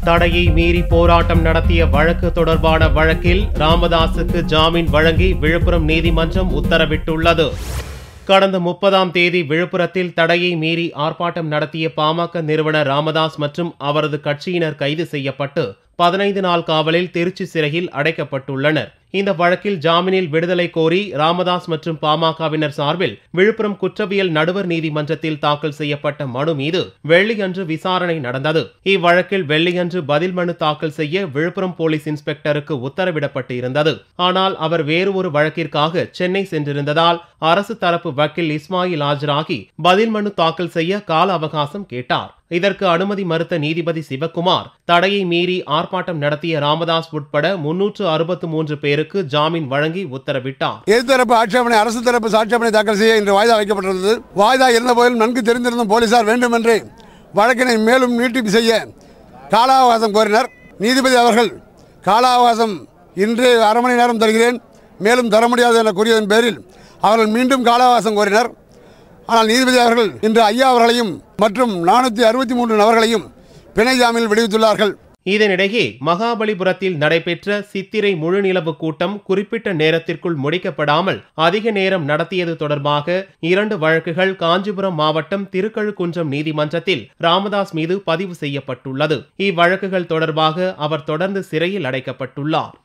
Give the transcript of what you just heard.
தடையை மீறி போராட்டம் நடத்திய வழக்கு தொடர்பான வழக்கில் ராமதாசுக்கு ஜாமீன் வழங்கி விழுப்புரம் நீதிமன்றம் உத்தரவிட்டுள்ளது. கடந்த 30ஆம் தேதி விழுப்புரத்தில் தடையை மீறி ஆர்ப்பாட்டம் நடத்திய பாமக நிறுவனர் ராமதாஸ் மற்றும் அவரது கட்சியினர் கைது செய்யப்பட்டு 15 நாள் காவலில் திருச்சி சிறையில் அடைக்கப்பட்டுள்ளனர். இந்த வழக்கில் ஜாமீனில் விடுதலை கோரி ராமதாஸ் மற்றும் பாமகவினர் சார்பில் விழுப்புரம் குற்றவியல் நடுவர் நீதிமன்றத்தில் தாக்கல் செய்யப்பட்ட மனு மீது வெள்ளியன்று விசாரணை நடந்தது. இவ்வழக்கில் வெள்ளியன்று பதில் மனு தாக்கல் செய்ய விழுப்புரம் போலீஸ் இன்ஸ்பெக்டருக்கு உத்தரவிடப்பட்டு இருந்தது. ஆனால் அவர் வேறு ஒரு வழக்கிற்காக சென்னை சென்றிருந்ததால் அரசு தரப்பு வக்கீல் இஸ்மாயில் ஆஜராகி பதில் மனு தாக்கல் செய்ய கால அவகாசம் கேட்டார். இதற்கு அனுமதி மறுத்த நீதிபதி சிவக்குமார் தடையை மீறி ஆர்ப்பாட்டம் நடத்திய ராமதாஸ் உட்பட 363 பேருக்கு ஜாமீன் வழங்கி உத்தரவிட்டார். எதிர்த்தரப்பு ஆட்சேபனை அரசு தரப்பு சாட்சியப்பனை தாக்கல் செய்ய இன்று வாய்தா வைக்கப்பட்டுள்ளது. வாய்தா இருந்த போதிலும் நன்கு தெரிந்திருந்த போலீசார் வேண்டுமென்றே வழக்கினை மேலும் நீட்டிப்பு செய்ய கால அவகாசம் கோரினர். நீதிபதி அவர்கள் கால அவகாசம் இன்று அரை மணி நேரம் தருகிறேன், மேலும் தர முடியாது என கூறியதன் பேரில் அவர்கள் மீண்டும் கால அவகாசம் கோரினர். ஆனால் நீதிபதி அவர்கள் இன்று ஐயா அவர்களையும் மற்றும் 463 நபர்களையும் பிணை ஜாமீனில் விடுவித்துள்ளார்கள். இதனிடையே மகாபலிபுரத்தில் நடைபெற்ற சித்திரை முழுநிலவு கூட்டம் குறிப்பிட்ட நேரத்திற்குள் முடிக்கப்படாமல் அதிக நேரம் நடத்தியது தொடர்பாக 2 வழக்குகள் காஞ்சிபுரம் மாவட்டம் திருக்கழுக்குன்றம் நீதிமன்றத்தில் ராமதாஸ் மீது பதிவு செய்யப்பட்டுள்ளது. இவ்வழக்குகள் தொடர்பாக அவர் தொடர்ந்து சிறையில் அடைக்கப்பட்டுள்ளார்.